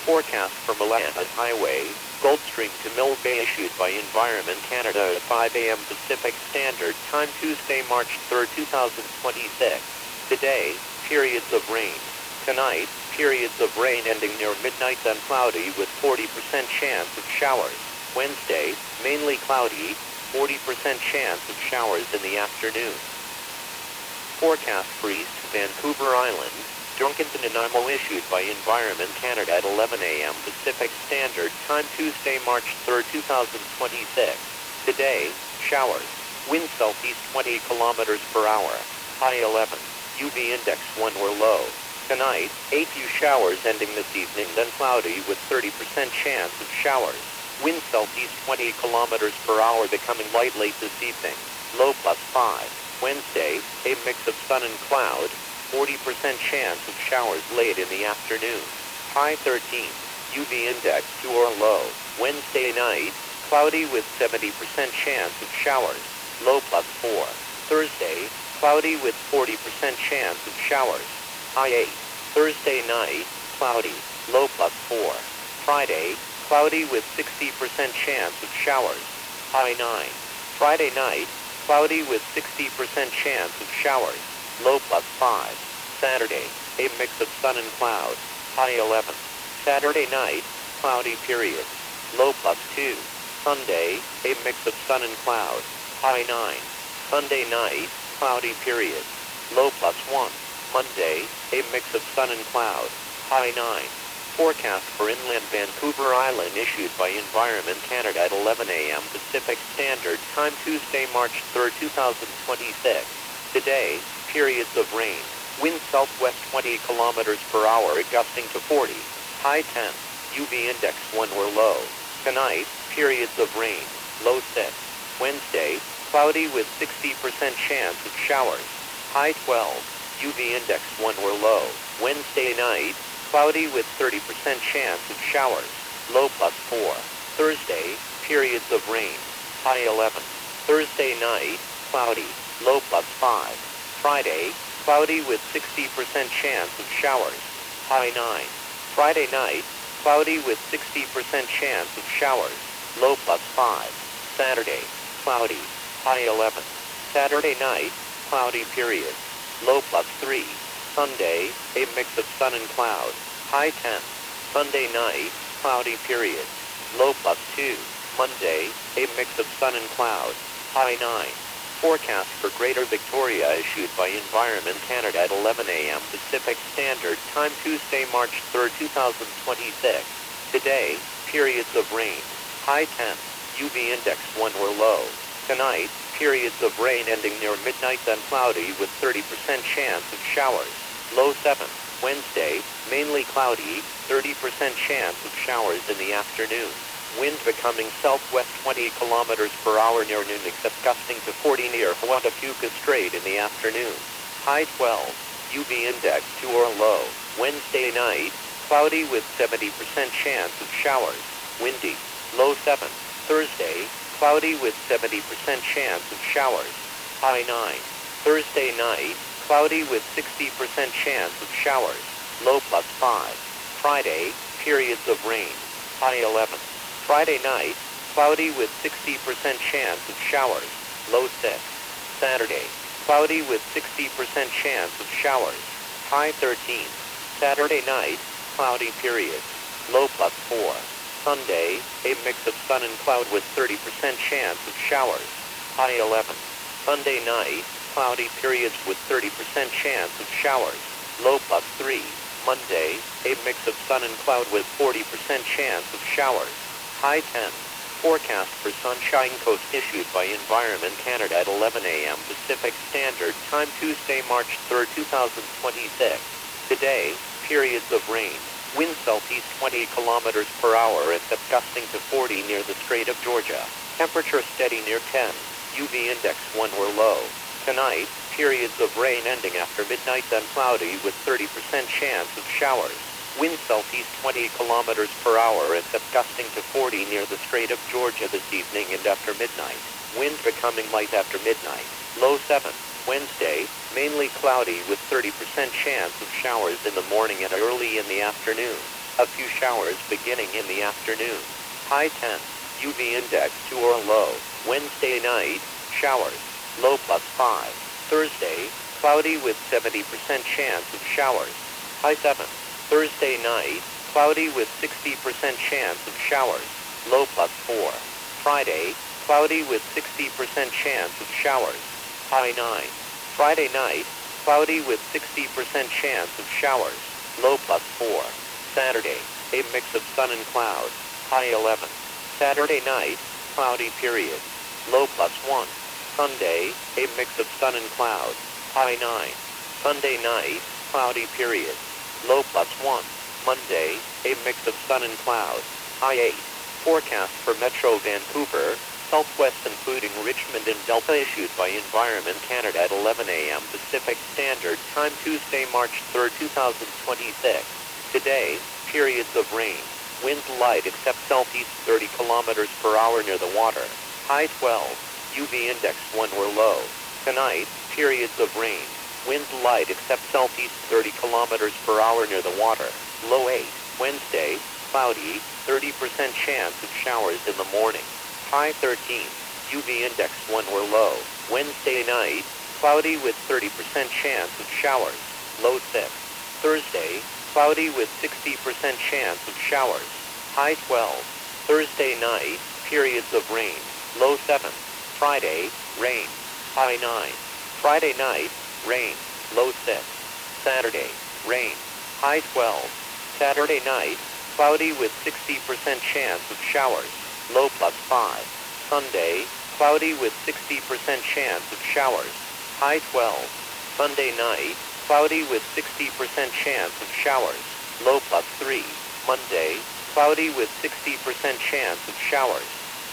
Forecast for Willamette Highway, Gulfstream to Mill Bay issued by Environment Canada at 5 a.m. Pacific Standard Time Tuesday, March 3, 2026. Today, periods of rain. Tonight, periods of rain ending near midnight and cloudy with 40% chance of showers. Wednesday, mainly cloudy, 40% chance of showers in the afternoon. Forecast for East Vancouver Island, Duncan to Nanaimo issued by Environment Canada at 11 a.m. Pacific Standard Time Tuesday, March 3, 2026. Today, showers. Wind southeast 20 kilometers per hour. High 11. UV index 1 or low. Tonight, a few showers ending this evening, then cloudy with 30% chance of showers. Wind southeast 20 kilometers per hour becoming light late this evening. Low +5. Wednesday, a mix of sun and cloud. 40% chance of showers late in the afternoon. High 13. UV index 2 or low. Wednesday night, cloudy with 70% chance of showers. Low +4. Thursday, cloudy with 40% chance of showers. High 8. Thursday night, cloudy. Low +4. Friday, cloudy with 60% chance of showers. High 9. Friday night, cloudy with 60% chance of showers. Low +5. Saturday, a mix of sun and cloud. High 11. Saturday night, cloudy period. Low +2. Sunday, a mix of sun and cloud. High 9. Sunday night, cloudy period. Low +1. Monday, a mix of sun and cloud. High 9. Forecast for inland Vancouver Island issued by Environment Canada at 11 a.m. Pacific Standard Time Tuesday, March 3, 2026. Today, periods of rain. Wind southwest 20 kilometers per hour gusting to 40. High 10. UV index 1 or low. Tonight, periods of rain. Low 6. Wednesday, cloudy with 60% chance of showers. High 12. UV index 1 or low. Wednesday night, cloudy with 30% chance of showers. Low +4. Thursday, periods of rain. High 11. Thursday night, cloudy. Low +5. Friday, cloudy with 60% chance of showers. High 9. Friday night, cloudy with 60% chance of showers. Low +5. Saturday, cloudy. High 11. Saturday night, cloudy period. Low +3. Sunday, a mix of sun and cloud. High 10. Sunday night, cloudy period. Low +2. Monday, a mix of sun and cloud. High 9. Forecast for Greater Victoria issued by Environment Canada at 11 a.m. Pacific Standard Time Tuesday, March 3, 2026. Today, periods of rain. High 10. UV index 1 or low. Tonight, periods of rain ending near midnight and cloudy with 30% chance of showers. Low 7. Wednesday, mainly cloudy, 30% chance of showers in the afternoon. Wind becoming southwest 20 kilometers per hour near noon except gusting to 40 near Huatafuca Strait in the afternoon. High 12. UV index 2 or low. Wednesday night, cloudy with 70% chance of showers. Windy. Low 7. Thursday, cloudy with 70% chance of showers. High 9. Thursday night, cloudy with 60% chance of showers. Low +5. Friday, periods of rain. High 11. Friday night, cloudy with 60% chance of showers. Low 6. Saturday, cloudy with 60% chance of showers. High 13. Saturday night, cloudy period. Low +4. Sunday, a mix of sun and cloud with 30% chance of showers. High 11. Sunday night, cloudy periods with 30% chance of showers. Low +3. Monday, a mix of sun and cloud with 40% chance of showers. High 10. Forecast for Sunshine Coast issued by Environment Canada at 11 a.m. Pacific Standard Time Tuesday, March 3, 2026. Today, periods of rain. Wind southeast 20 kilometers per hour except gusting to 40 near the Strait of Georgia. Temperature steady near 10. UV index 1 or low. Tonight, periods of rain ending after midnight then cloudy with 30% chance of showers. Wind southeast 20 kilometers per hour except gusting to 40 near the Strait of Georgia this evening and after midnight. Wind becoming light after midnight. Low 7. Wednesday, mainly cloudy with 30% chance of showers in the morning and early in the afternoon. A few showers beginning in the afternoon. High 10. UV index 2 or low. Wednesday night, showers. Low +5. Thursday, cloudy with 70% chance of showers. High 7. Thursday night, cloudy with 60% chance of showers. Low +4. Friday, cloudy with 60% chance of showers. High 9. Friday night, cloudy with 60% chance of showers. Low +4. Saturday, a mix of sun and cloud. High 11. Saturday night, cloudy period. Low +1. Sunday, a mix of sun and cloud. High 9. Sunday night, cloudy period. Low +1. Monday, a mix of sun and cloud. High 8. Forecast for Metro Vancouver, Southwest including Richmond and Delta issued by Environment Canada at 11 a.m. Pacific Standard Time Tuesday, March 3, 2026. Today, periods of rain. Winds light except southeast 30 kilometers per hour near the water. High 12. UV index 1 or low. Tonight, periods of rain. Winds light except southeast 30 kilometers per hour near the water. Low 8. Wednesday, cloudy, 30% chance of showers in the morning. High 13. UV index 1 or low. Wednesday night, cloudy with 30% chance of showers. Low 6. Thursday, cloudy with 60% chance of showers. High 12. Thursday night, periods of rain. Low 7. Friday, rain. High 9. Friday night, rain. Low 6. Saturday, rain. High 12. Saturday night, cloudy with 60% chance of showers. Low +5. Sunday, cloudy with 60% chance of showers. High 12. Sunday night, cloudy with 60% chance of showers. Low +3. Monday, cloudy with 60% chance of showers.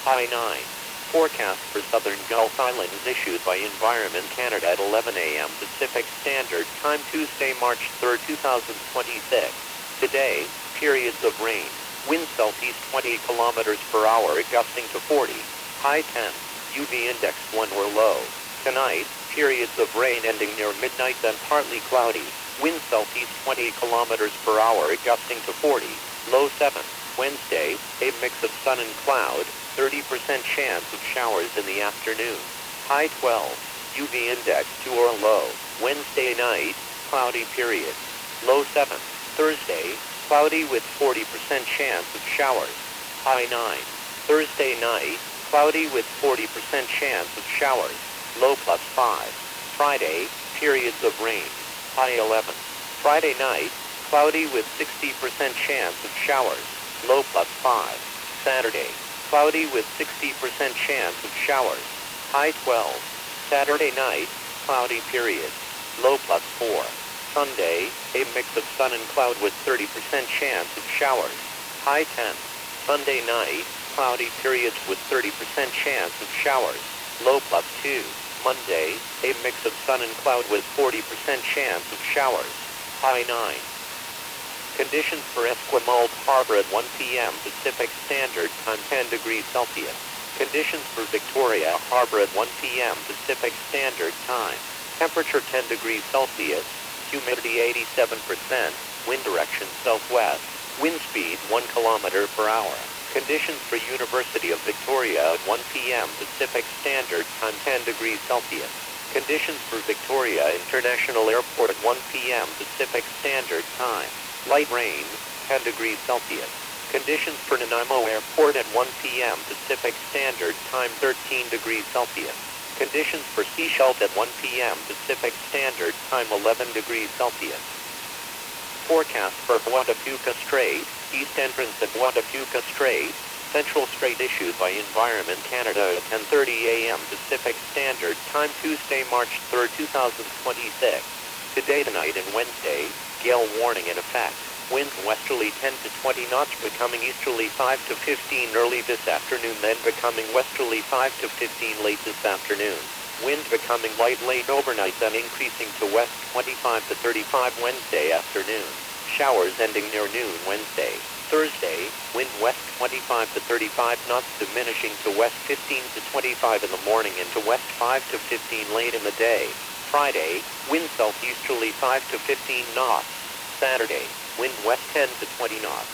High 9. Forecast for Southern Gulf Islands issued by Environment Canada at 11 a.m. Pacific Standard Time Tuesday, March 3, 2026. Today, periods of rain. Wind southeast 20 kilometers per hour gusting to 40. High 10. UV index 1 or low. Tonight, periods of rain ending near midnight then partly cloudy. Wind southeast 20 kilometers per hour gusting to 40. Low 7. Wednesday, a mix of sun and cloud. 30% chance of showers in the afternoon. High 12. UV index 2 or low. Wednesday night, cloudy period. Low 7. Thursday, cloudy with 40% chance of showers. High 9. Thursday night, cloudy with 40% chance of showers. Low +5. Friday, periods of rain. High 11. Friday night, cloudy with 60% chance of showers. Low +5. Saturday, cloudy with 60% chance of showers. High 12. Saturday night, cloudy period. Low +4. Sunday, a mix of sun and cloud with 30% chance of showers. High 10. Sunday night, cloudy periods with 30% chance of showers. Low +2. Monday, a mix of sun and cloud with 40% chance of showers. High 9. Conditions for Esquimalt Harbor at 1 p.m. Pacific Standard Time 10 degrees Celsius. Conditions for Victoria Harbor at 1 p.m. Pacific Standard Time. Temperature 10 degrees Celsius. Humidity 87%. Wind direction southwest. Wind speed 1 kilometer per hour. Conditions for University of Victoria at 1 p.m. Pacific Standard Time 10 degrees Celsius. Conditions for Victoria International Airport at 1 p.m. Pacific Standard Time. Light rain, 10 degrees Celsius. Conditions for Nanaimo Airport at 1 p.m. Pacific Standard Time 13 degrees Celsius. Conditions for Sechelt at 1 p.m. Pacific Standard Time 11 degrees Celsius. Forecast for Huatafuca Strait, East Entrance at Huatafuca Strait, Central Strait issued by Environment Canada at 10:30 a.m. Pacific Standard Time Tuesday, March 3, 2026. Today, tonight, and Wednesday, gale warning in effect. Winds westerly 10 to 20 knots becoming easterly 5 to 15 early this afternoon, then becoming westerly 5 to 15 late this afternoon. Wind becoming light late overnight, then increasing to west 25 to 35 Wednesday afternoon. Showers ending near noon Wednesday. Thursday, wind west 25 to 35 knots diminishing to west 15 to 25 in the morning and to west 5 to 15 late in the day. Friday, wind southeasterly 5 to 15 knots. Saturday, wind west 10 to 20 knots.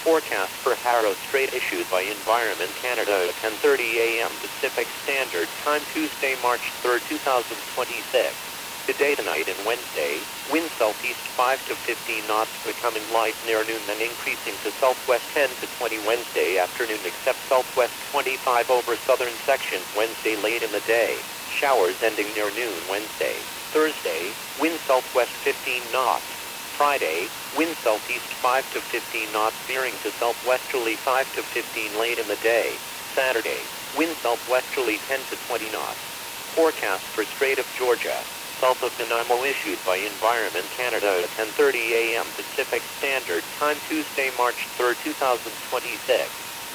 Forecast for Harrow Strait issued by Environment Canada at 10:30 a.m. Pacific Standard Time, Tuesday, March 3, 2026. Today, tonight, and Wednesday, wind southeast 5 to 15 knots, becoming light near noon, then increasing to southwest 10 to 20 Wednesday afternoon, except southwest 25 over southern sections Wednesday late in the day. Showers ending near noon Wednesday. Thursday, wind southwest 15 knots. Friday, wind southeast 5 to 15 knots, veering to southwesterly 5 to 15 late in the day. Saturday, wind southwesterly 10 to 20 knots. Forecast for Strait of Georgia, south of Nanaimo, issued by Environment Canada at 10:30 a.m. Pacific Standard Time, Tuesday, March 3, 2026.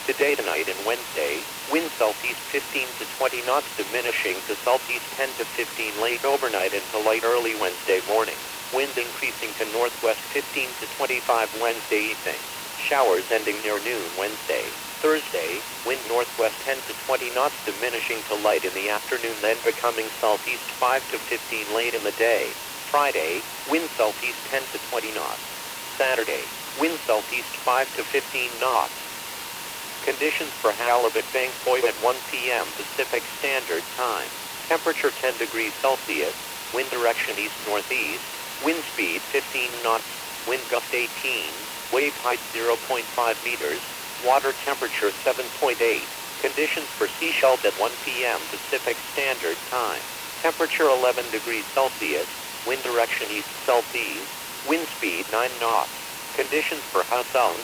Today, tonight, and Wednesday, wind southeast 15 to 20 knots, diminishing to southeast 10 to 15 late overnight into light early Wednesday morning. Wind increasing to northwest 15 to 25 Wednesday evening. Showers ending near noon Wednesday. Thursday, wind northwest 10 to 20 knots, diminishing to light in the afternoon, then becoming southeast 5 to 15 late in the day. Friday, wind southeast 10 to 20 knots. Saturday, wind southeast 5 to 15 knots. Conditions for Halibut Bank Point at 1 p.m. Pacific Standard Time. Temperature 10 degrees Celsius. Wind direction east-northeast. Wind speed 15 knots. Wind gust 18. Wave height 0.5 meters. Water temperature 7.8. Conditions for seashells at 1 p.m. Pacific Standard Time. Temperature 11 degrees Celsius. Wind direction east-southeast. Wind speed 9 knots. Conditions for Hudson,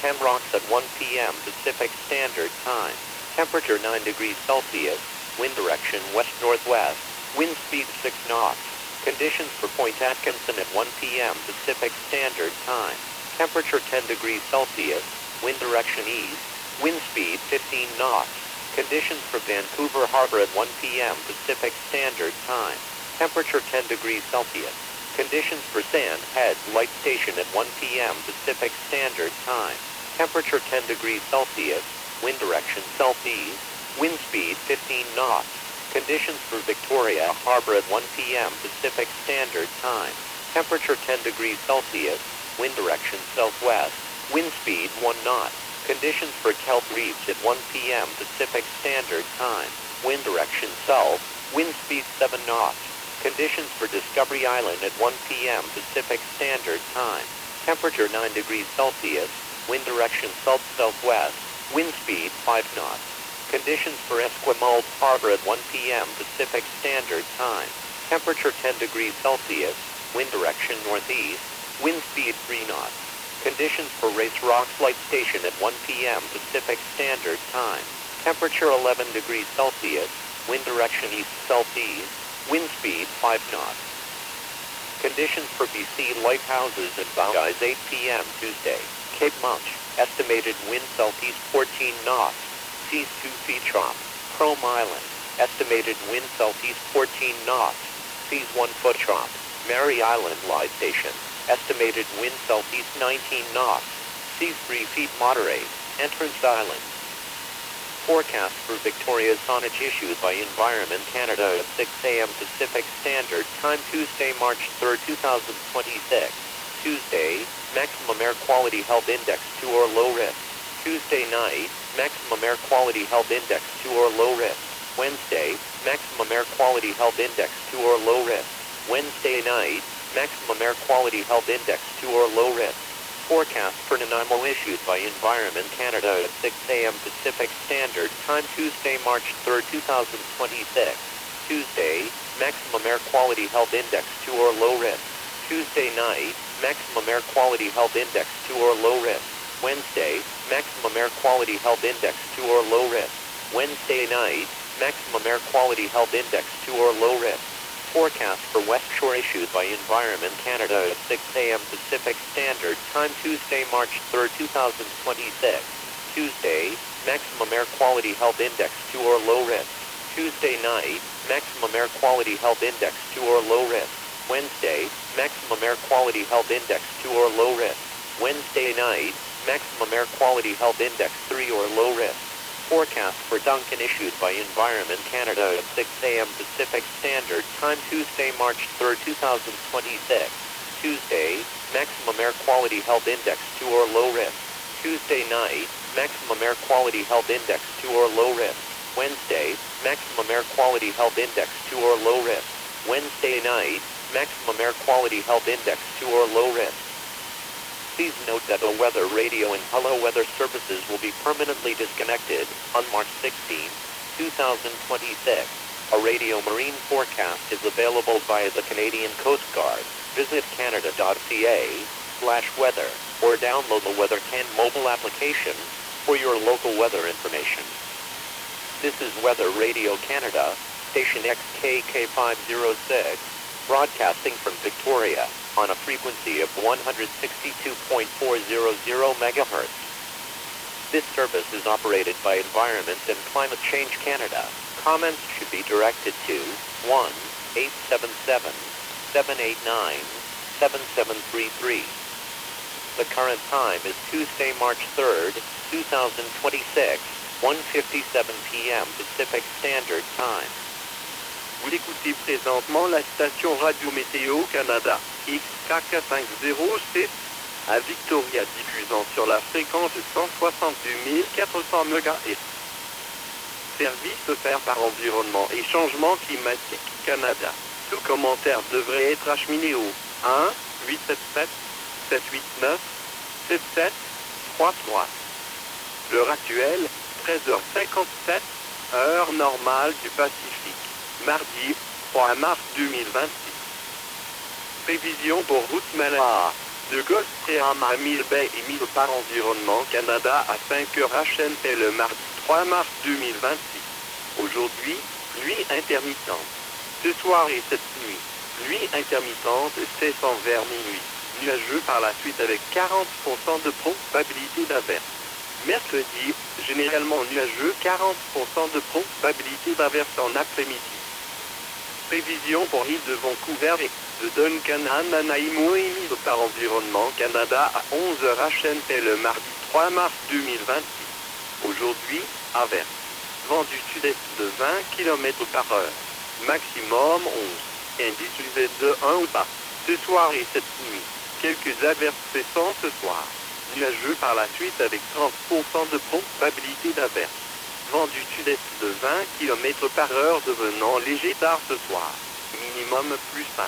10 rocks at 1 p.m. Pacific Standard Time. Temperature 9 degrees Celsius. Wind direction west-northwest. Wind speed 6 knots. Conditions for Point Atkinson at 1 p.m. Pacific Standard Time. Temperature 10 degrees Celsius. Wind direction east. Wind speed 15 knots. Conditions for Vancouver Harbor at 1 p.m. Pacific Standard Time. Temperature 10 degrees Celsius. Conditions for Sand Head Light Station at 1 p.m. Pacific Standard Time. Temperature 10 degrees Celsius. Wind direction southeast. Wind speed 15 knots. Conditions for Victoria Harbor at 1 p.m. Pacific Standard Time. Temperature 10 degrees Celsius. Wind direction southwest. Wind speed 1 knot. Conditions for Kelp Reefs at 1 p.m. Pacific Standard Time. Wind direction south. Wind speed 7 knots. Conditions for Discovery Island at 1 p.m. Pacific Standard Time. Temperature 9 degrees Celsius. Wind direction south-southwest. Wind speed 5 knots. Conditions for Esquimalt Harbor at 1 p.m. Pacific Standard Time. Temperature 10 degrees Celsius. Wind direction northeast. Wind speed 3 knots. Conditions for Race Rocks Light Station at 1 p.m. Pacific Standard Time. Temperature 11 degrees Celsius. Wind direction east-southeast. Wind speed 5 knots. Conditions for BC Lighthouses at Boundies 8 p.m. Tuesday. Cape Munch. Estimated wind southeast 14 knots. Seas 2 feet trop. Chrome Island. Estimated wind southeast 14 knots. Seas 1 foot trop. Mary Island Light Station. Estimated wind southeast 19 knots. Seas 3 feet moderate. Entrance Island. Forecast for Victoria's Sonage issued by Environment Canada at 6 a.m. Pacific Standard Time, Tuesday, March 3, 2026. Tuesday, maximum air quality health index 2 or low risk. Tuesday night, maximum air quality health index 2 or low risk. Wednesday, maximum air quality health index 2 or low risk. Wednesday night, maximum air quality health index 2 or low risk. Forecast for Nanaimo issued by Environment Canada at 6 a.m. Pacific Standard Time, Tuesday, March 3, 2026. Tuesday, maximum air quality health index 2 or low risk. Tuesday night, maximum air quality health index 2 or low risk. Wednesday, maximum air quality health index 2 or low risk. Wednesday night, maximum air quality health index 2 or low risk. Forecast for West Shore issued by Environment Canada at 6 a.m. Pacific Standard Time, Tuesday, March 3, 2026. Tuesday, maximum air quality health index 2 or low risk. Tuesday night, maximum air quality health index 2 or low risk. Wednesday, maximum air quality health index 2 or low risk. Wednesday night, maximum air quality health index 3 or low risk. Forecast for Duncan issued by Environment Canada at 6 a.m. Pacific Standard Time, Tuesday, March 3, 2026. Tuesday, maximum air quality health index 2 or low risk. Tuesday night, maximum air quality health index 2 or low risk. Wednesday, maximum air quality health index 2 or low risk. Wednesday night, maximum air quality health index 2 or low risk. Please note that the weather radio and Hello Weather services will be permanently disconnected on March 16, 2026. A radio marine forecast is available via the Canadian Coast Guard. Visit canada.ca/weather or download the WeatherCan mobile application for your local weather information. This is Weather Radio Canada, station XKK506, broadcasting from Victoria on a frequency of 162.400 MHz. This service is operated by Environment and Climate Change Canada. Comments should be directed to 1-877-789-7733. The current time is Tuesday, March 3rd, 2026, 1:57 p.m. Pacific Standard Time. Vous écoutez présentement la station Radio Météo Canada, XK450C, à Victoria, diffusant sur la fréquence de 162 400 MHz. Service offert par Environnement et Changement Climatique Canada. Tout commentaire devrait être acheminé au 1-877-789-7733. L'heure actuelle, 13h57, heure normale du Pacifique. Mardi 3 mars 2026. Prévision pour route Malala. De Gulfstream à Mill Bay émise par Environnement Canada à 5h HNP le mardi 3 mars 2026. Aujourd'hui, pluie intermittente. Ce soir et cette nuit, pluie intermittente cessant vers minuit. Nuageux par la suite avec 40% de probabilité d'averse. Mercredi, généralement nuageux, 40% de probabilité d'averse en après-midi. Prévision pour l'île de Vancouver et de Duncan à Nanaimo émise par Environnement Canada à 11h HNP le mardi 3 mars 2026. Aujourd'hui, averse. Vent du sud-est de 20 km/h. Maximum 11. Indice UV de 1 ou bas. Ce soir et cette nuit, quelques averses cessant ce soir. Nuageux par la suite avec 30% de probabilité d'averse. Vent du sud-est de 20 km/h devenant léger tard ce soir. Minimum plus 5.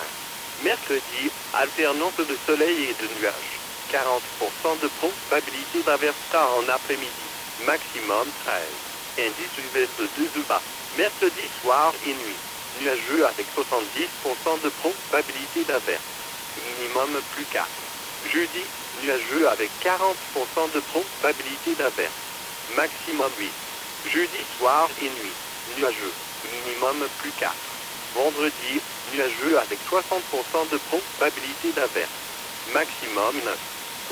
Mercredi, alternance de soleil et de nuages. 40% de probabilité d'averse tard en après-midi. Maximum 13. Indice UV de 2 ou bas. Mercredi soir et nuit. Nuageux avec 70% de probabilité d'averse. Minimum plus 4. Jeudi, nuageux avec 40% de probabilité d'averse. Maximum 8. Jeudi soir et nuit. Nuageux. Minimum plus 4. Vendredi, nuageux avec 60% de probabilité d'averse. Maximum 9.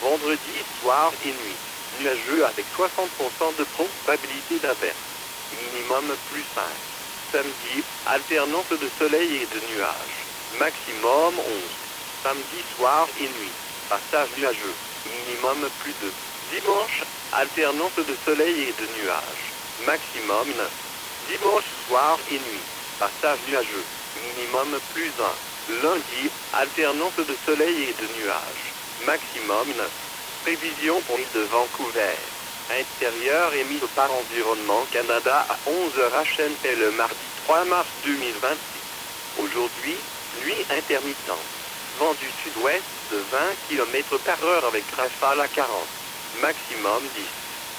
Vendredi soir et nuit. Nuageux avec 60% de probabilité d'averse. Minimum plus 5. Samedi, alternance de soleil et de nuages. Maximum 11. Samedi soir et nuit. Passage nuageux. Minimum plus 2. Dimanche, alternance de soleil et de nuages. Maximum 9. Dimanche soir et nuit. Passage nuageux. Minimum plus 1. Lundi, alternance de soleil et de nuages. Maximum 9. Prévision pour l'île de Vancouver. Intérieur émise par Environnement Canada à 11h HNP le mardi 3 mars 2026. Aujourd'hui, nuit intermittente. Vent du sud-ouest de 20 km/h avec rafale à 40. Maximum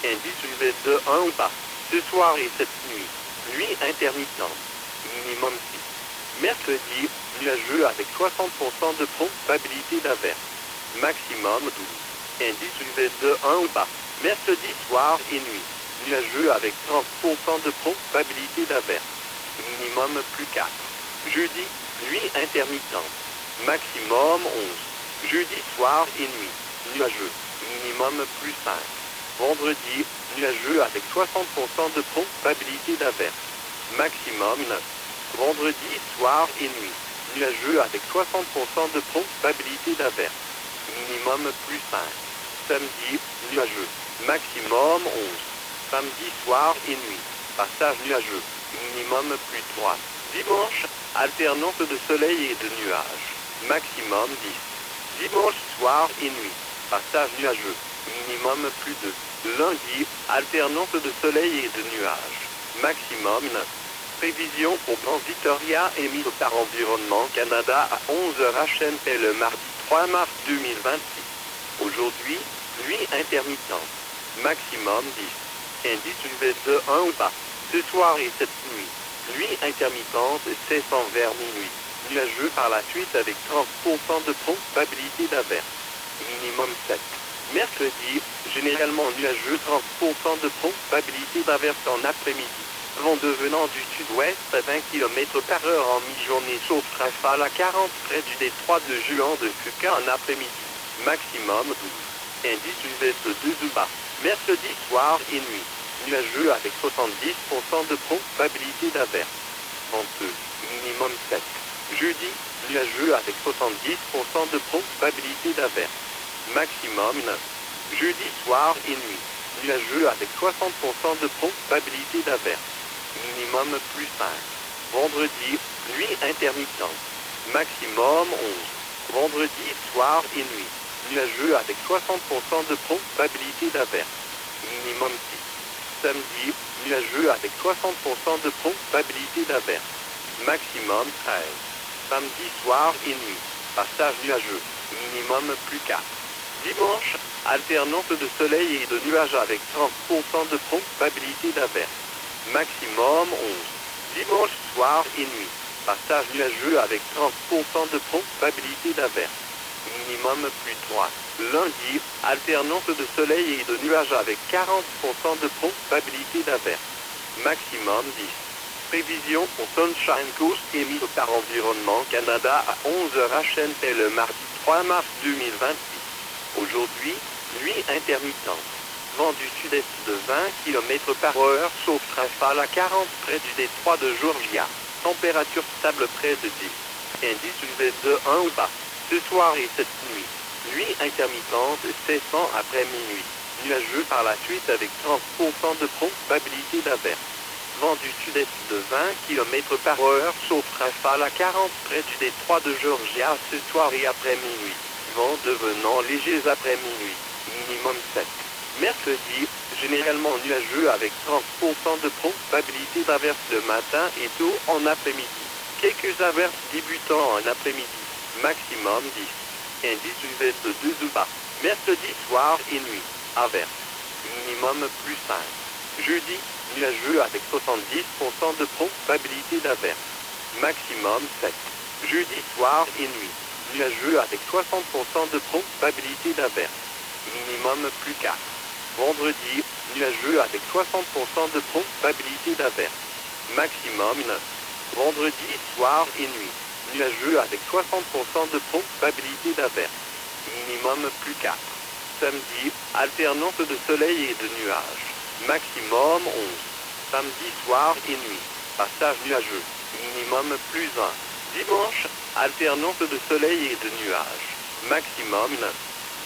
10. Indice UV de 1 ou bas. Ce soir et cette nuit, nuit intermittente. Minimum 6. Mercredi, nuageux avec 60% de probabilité d'averse. Maximum 12. Indice UV de 1 ou bas. Mercredi soir et nuit. Nuageux avec 30% de probabilité d'averse. Minimum plus 4. Jeudi, nuit intermittente. Maximum 11. Jeudi soir et nuit. Nuageux. Minimum plus 5. Vendredi, nuageux avec 60% de probabilité d'averse. Maximum 9. Vendredi soir et nuit. Nuageux avec 60% de probabilité d'averse. Minimum plus 5. Samedi, nuageux. Maximum 11. Samedi soir et nuit. Passage nuageux. Minimum plus 3. Dimanche, alternance de soleil et de nuages. Maximum 10. Dimanche soir et nuit, passage nuageux, minimum plus 2. Lundi, alternance de soleil et de nuages, maximum 9. Prévision pour Plan Victoria émise par Environnement Canada à 11h HNP le mardi 3 mars 2026. Aujourd'hui, pluie intermittente, maximum 10. Indice UV de 1 ou pas. Ce soir et cette nuit, pluie intermittente cessant vers minuit. Nuageux par la suite avec 30% de probabilité d'averse. Minimum 7. Mercredi, généralement nuageux, 30% de probabilité d'averse en après-midi. Vent devenant du sud-ouest à 20 km/h en mi-journée sauf rafale à 40 près du détroit de Juan de Fuca en après-midi. Maximum 12. Indice UV de 2 ou bas. Mercredi soir et nuit. Nuageux avec 70% de probabilité d'averse. Venteux. Minimum 7. Jeudi, nuageux avec 70% de probabilité d'averse. Maximum 9. Jeudi soir et nuit. Nuageux avec 60% de probabilité d'averse. Minimum plus 5. Vendredi, nuit intermittente. Maximum 11. Vendredi soir et nuit. Nuageux avec 60% de probabilité d'averse. Minimum 6. Samedi, nuageux avec 60% de probabilité d'averse. Maximum 13. Samedi soir et nuit. Passage nuageux. Minimum plus 4. Dimanche, alternance de soleil et de nuages avec 30% de probabilité d'averse. Maximum 11. Dimanche soir et nuit. Passage nuageux avec 30% de probabilité d'averse. Minimum plus 3. Lundi, alternance de soleil et de nuages avec 40% de probabilité d'averse. Maximum 10. Prévision pour Sunshine Coast émise par Environnement Canada à 11h HNP le mardi 3 mars 2026. Aujourd'hui, nuit intermittente. Vent du sud-est de 20 km/h sauf rafale à 40 près du détroit de Georgia. Température stable près de 10. Indice UV de 1 ou bas. Ce soir et cette nuit. Nuit intermittente cessant après minuit. Nuageux par la suite avec 30% de probabilité d'averse. Vent du sud-est de 20 km/h sauf rafale à 40 près du détroit de Georgia ce soir et après minuit. Vent devenant légers après minuit. Minimum 7. Mercredi, généralement nuageux avec 30% de probabilité d'averse le matin et tôt en après-midi. Quelques averses débutant en après-midi. Maximum 10. Indice UV de 2 ou bas. Mercredi soir et nuit. Averse. Minimum plus 5. Jeudi, nuageux avec 70% de probabilité d'averse. Maximum 7. Jeudi soir et nuit. Nuageux avec 60% de probabilité d'averse. Minimum plus 4. Vendredi, nuageux avec 60% de probabilité d'averse. Maximum 9. Vendredi soir et nuit. Nuageux avec 60% de probabilité d'averse. Minimum plus 4. Samedi, alternance de soleil et de nuages. Maximum 11. Samedi soir et nuit. Passage nuageux. Minimum plus 1. Dimanche, alternance de soleil et de nuages. Maximum 9.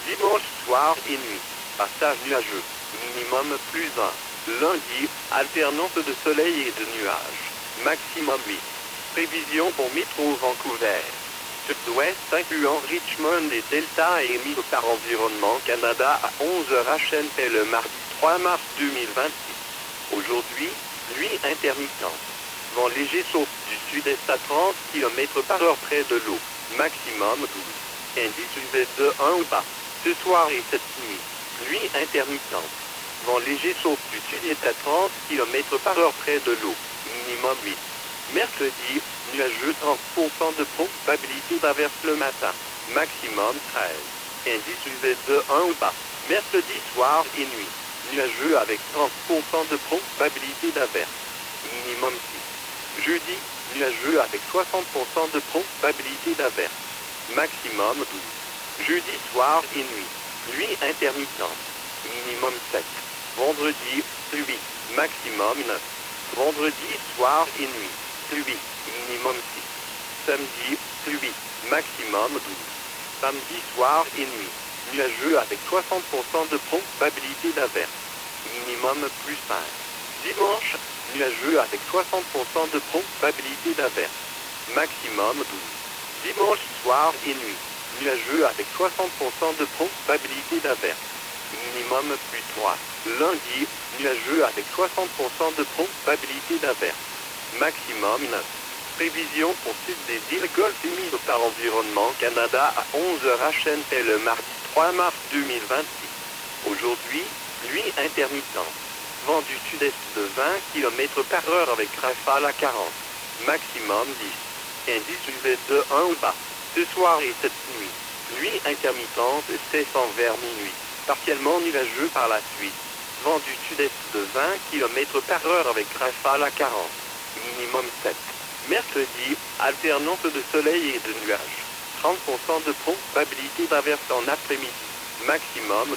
Dimanche soir et nuit. Passage nuageux. Minimum plus 1. Lundi, alternance de soleil et de nuages. Maximum 8. Prévision pour métro Vancouver. Sud-ouest incluant Richmond et Delta est émise par Environnement Canada à 11h HNP le mardi 3 mars 2026. Aujourd'hui, nuit intermittente. Vent léger sauf du sud-est à 30 km/h près de l'eau. Maximum 12. Indice UV de 1 ou bas. Ce soir et cette nuit, nuit intermittente. Vent léger sauf du sud-est à 30 km/h près de l'eau. Minimum 8. Mercredi, nuageux 30% de probabilité d'averse le matin. Maximum 13. Indice UV de 1 ou bas. Mercredi soir et nuit. Nuageux avec 30% de probabilité d'averse. Minimum 6. Jeudi, nuageux avec 60% de probabilité d'averse. Maximum 12. Jeudi soir et nuit. Nuit intermittente. Minimum 7. Vendredi, 8. Maximum 9. Vendredi soir et nuit. 8. Minimum 6. Samedi, 8. Maximum 12. Samedi soir et nuit. Nuageux avec 60% de probabilité d'averse. Minimum plus 5. Dimanche, nuageux avec 60% de probabilité d'averse. Maximum 12. Dimanche soir et nuit. nuageux avec 60% de probabilité d'averse. Minimum plus 3. Lundi, nuageux avec 60% de probabilité d'averse. Maximum 9. Prévision pour sud des îles Golfe émise par Environnement Canada à 11h HNP le mardi 3 mars 2026. Aujourd'hui, pluie intermittente. Vent du sud-est de 20 km/h avec rafale à 40. Maximum 10. Indice UV de 1 ou bas. Ce soir et cette nuit, pluie intermittente cessant vers minuit. Partiellement nuageux par la suite. Vent du sud-est de 20 km/h avec rafale à 40. Minimum 7. Mercredi, alternance de soleil et de nuages. 30% de probabilité d'averse en après-midi. Maximum 12.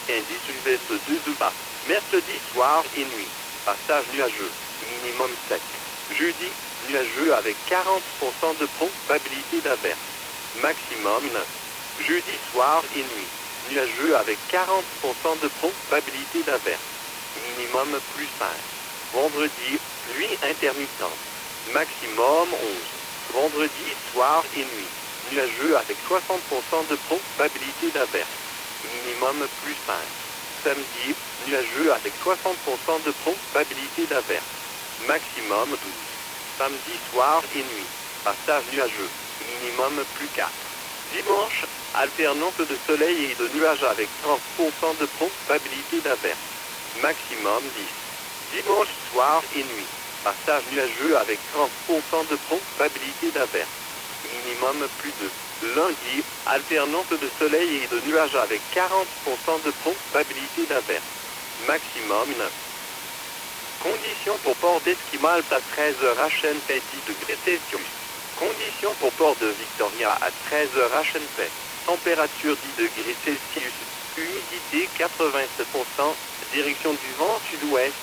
Indice UV de 2 ou bas. Mercredi soir et nuit. Passage nuageux. Minimum 7. Jeudi, nuageux avec 40% de probabilité d'averse. Maximum 9. Jeudi soir et nuit. Nuageux avec 40% de probabilité d'averse. Minimum plus 5. Vendredi, pluie intermittente. Maximum 11. Vendredi soir et nuit. Nuageux avec 60% de probabilité d'averse. Minimum plus 5. Samedi, nuageux avec 60% de probabilité d'averse. Maximum 12. Samedi soir et nuit. Passage nuageux. Minimum plus 4. Dimanche, alternance de soleil et de nuages avec 30% de probabilité d'averse. Maximum 10. Dimanche soir et nuit. Passage nuageux avec 30% de probabilité d'averse. Minimum plus 2. Lundi, alternance de soleil et de nuages avec 40% de probabilité d'averse. Maximum 9. Conditions pour port d'Esquimalt à 13h HNP 10 degrés Celsius. Conditions pour port de Victoria à 13h HNP. Température 10 degrés Celsius. Humidité 87%. Direction du vent sud-ouest.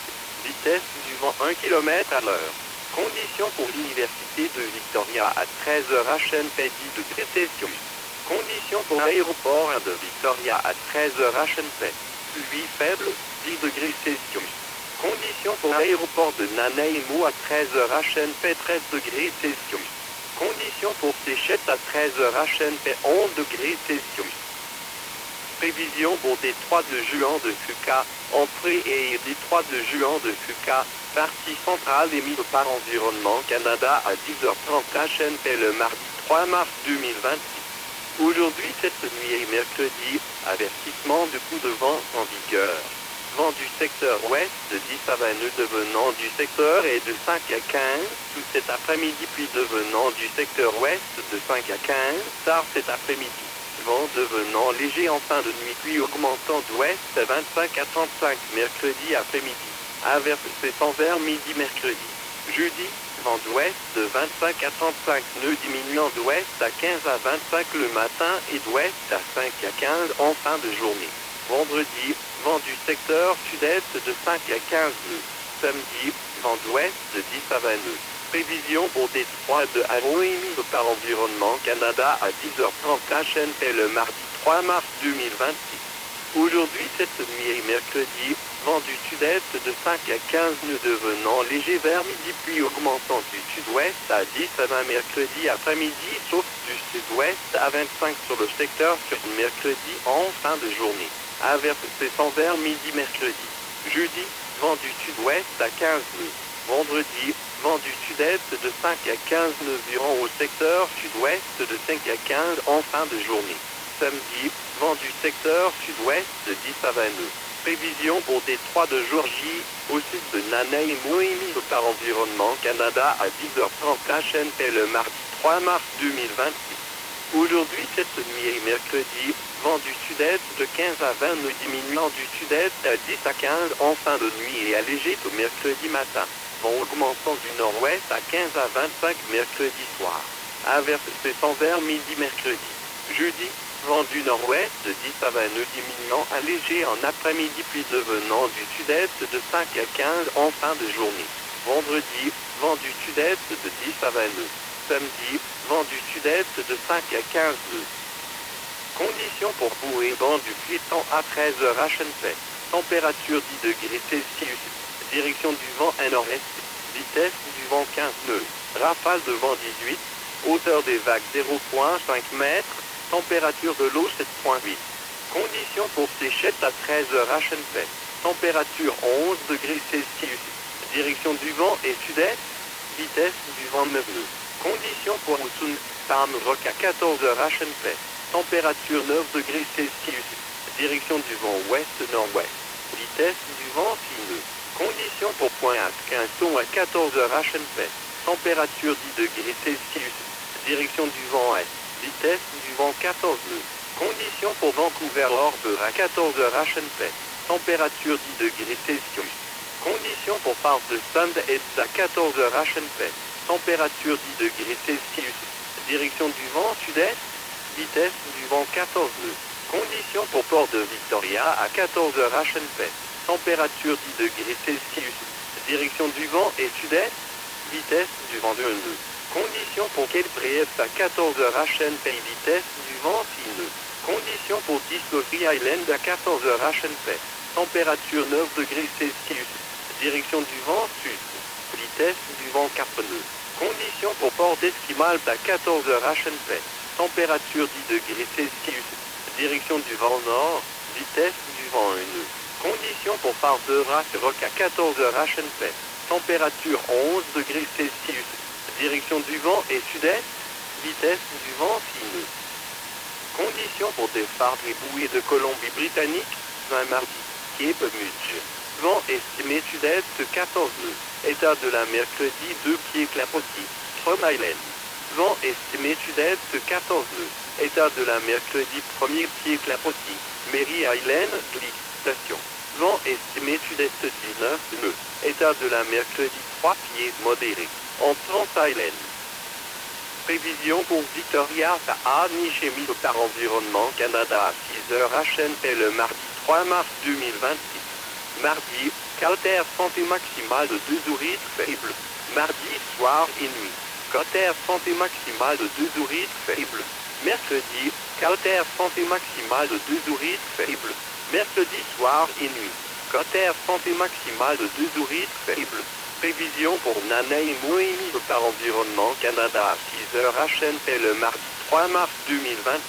Vitesse du vent 1 km à l'heure. Conditions pour l'Université de Victoria à 13h HNP 10 degrés Celsius. Conditions pour l'aéroport de Victoria à 13h HNP. Pluie faible 10 degrés Celsius. Conditions pour l'aéroport de Nanaimo à 13h HNP 13 degrés Celsius. Conditions pour Séchette à 13h HNP 11 degrés Celsius. Prévision pour détroit de Juan de Fuca, entrée et détroit de Juan de Fuca, partie centrale émise par Environnement Canada à 10h30 HNP le mardi 3 mars 2026. Aujourd'hui, cette nuit et mercredi, avertissement de coup de vent en vigueur. Vent du secteur ouest de 10 à 20 nœuds devenant du secteur et de 5 à 15, tout cet après-midi puis devenant du secteur ouest de 5 à 15, tard cet après-midi. Vent devenant léger en fin de nuit puis augmentant d'ouest à 25 à 35 mercredi après-midi. Averse cessant vers midi mercredi. Jeudi, vent d'ouest de 25 à 35 nœuds diminuant d'ouest à 15 à 25 le matin et d'ouest à 5 à 15 en fin de journée. Vendredi, vent du secteur sud-est de 5 à 15 nœuds. Samedi, vent d'ouest de 10 à 20 nœuds. Prévision pour détroit de Haro émise par Environnement Canada à 10h30 HNP le mardi 3 mars 2026. Aujourd'hui, cette nuit et mercredi, vent du sud-est de 5 à 15 nœuds devenant léger vers midi puis augmentant du sud-ouest à 10 à 20 mercredi après-midi, sauf du sud-ouest à 25 sur le secteur sur mercredi en fin de journée. Averse cessant vers midi mercredi. Jeudi, vent du sud-ouest à 15 nœuds. Vendredi, vent du sud-est de 5 à 15 nœuds virant au secteur sud-ouest de 5 à 15 en fin de journée. Samedi, vent du secteur sud-ouest de 10 à 20 nœuds. Prévision pour détroit de Georgie au sud de Nanaimo émise par Environnement Canada à 10h30 HNP le mardi 3 mars 2026. Aujourd'hui, cette nuit et mercredi, vent du sud-est de 15 à 20 nœuds diminuant du sud-est à 10 à 15 en fin de nuit et allégé au mercredi matin. Vent augmentant du nord-ouest à 15 à 25 mercredi soir. Averse cessant vers midi mercredi. Jeudi, vent du nord-ouest de 10 à 20 nœuds diminuant allégé en après-midi puis devenant du sud-est de 5 à 15 en fin de journée. Vendredi, vent du sud-est de 10 à 20 nœuds. Samedi, vent du sud-est de 5 à 15 nœuds. Conditions pour boue et vent du Cléton à 13h HNP. Température 10 degrés Celsius. Direction du vent à nord-est. Vitesse du vent 15 nœuds. Rafale de vent 18. Hauteur des vagues 0,5 mètres. Température de l'eau 7.8. Conditions pour séchette à 13 heures HNP. Température 11 degrés Celsius. Direction du vent est sud-est. Vitesse du vent 9 nœuds. Conditions pour Usun Tam Rock à 14 heures HNP. Température 9 degrés Celsius. Direction du vent ouest-nord-ouest. Vitesse du vent 6 nœuds. Conditions pour Point Atkinson à 14 heures HNP. Température 10 degrés Celsius. Direction du vent est. Vitesse du vent 14 nœuds. Conditions pour Vancouver Harbour à 14 heures HNP. Température 10 degrés Celsius. Conditions pour Port de Sundance à 14 heures HNP. Température 10 degrés Celsius. Direction du vent sud-est. Vitesse du vent 14 nœuds. Conditions pour Port de Victoria à 14 heures HNP. Température 10 degrés Celsius. Direction du vent est sud-est. Vitesse du vent 2 nœuds. Conditions pour Cape Breton à 14 heures HNP. Vitesse du vent 6 nœuds. Conditions pour Discovery Island à 14 heures HNP. Température 9 degrés Celsius. Direction du vent sud. Vitesse du vent 4 nœuds. Conditions pour Port d'Esquimalt à 14 heures HNP. Température 10 degrés Celsius. Direction du vent nord. Vitesse du vent 1 nœud. Conditions pour Phare de Rock à 14 heures HNP. Température 11 degrés Celsius. Direction du vent est sud-est. Vitesse du vent 6 nœuds. Conditions pour départ des bouées de Colombie-Britannique, fin mardi. Cape Mudge. Vent estimé sud-est 14 nœuds. État de la mercredi 2 pieds clapotis. Strom Island. Vent estimé sud-est 14 nœuds. État de la mercredi 1er pied clapotis. Mary Island, Glick, station. Vent estimé sud-est 19 nœuds. État de la mercredi 3 pieds modéré. En France Island. Prévision pour Victoria à Nichemi par Environnement Canada à 6 heures HNP le mardi 3 mars 2026. Mardi, Calter santé maximale de 2 ourites faible. Mardi, soir et nuit. Calter santé maximale de 2 ourites faible. Mercredi, Calter santé maximale de 2 ourites faible. Mercredi, soir et nuit. Calter santé maximale de 2 ourites faible. Prévision pour Nanaimo Moimi par Environnement Canada à 6 heures HNP le mardi 3 mars 2026.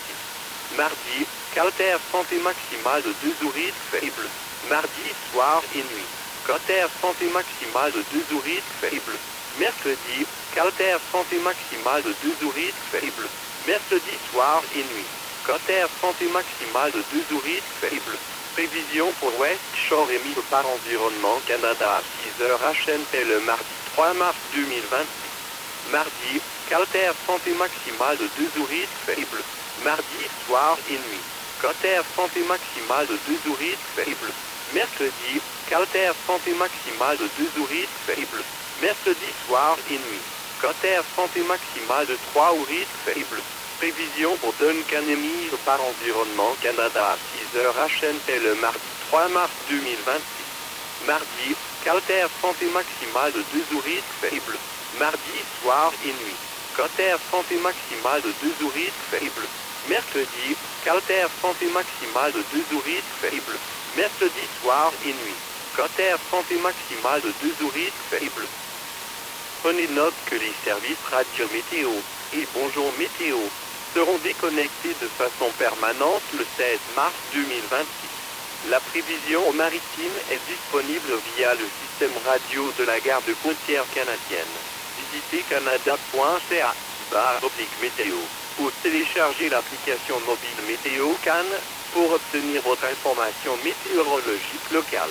Mardi, Calter santé maximale de 2 ourites faible. Mardi, soir et nuit. Calter santé maximale de 2 ourites faible. Mercredi, Calter santé maximale de 2 ourites faible. Mercredi, soir et nuit. Calter santé maximale de 2 ourites faible. Prévision pour West Shore émise par Environnement Canada à 6 heures HNP le mardi 3 mars 2026. Mardi, Calter santé maximale de 2 ourites faible. Mardi, soir et nuit. Calter santé maximale de 2 ourites faible. Mercredi, Calter santé maximale de 2 ourites faible. Mercredi, soir et nuit. Calter santé maximale de 3 ourites faible. Prévision pour Duncan émise par Environnement Canada à 6 heures HNP le mardi 3 mars 2026. Mardi, Calter santé maximale de 2 ourites faible. Mardi, soir et nuit. Calter santé maximale de 2 ourites faible. Mercredi, Calter santé maximale de 2 ourites faible. Mercredi, soir et nuit. Calter santé maximale de 2 ourites faible. Prenez note que les services radio météo et Bonjour Météo seront déconnectés de façon permanente le 16 mars 2026. La prévision maritime est disponible via le système radio de la garde côtière canadienne. Visitez canada.ca/météo ou téléchargez l'application mobile Météo Can pour obtenir votre information météorologique locale.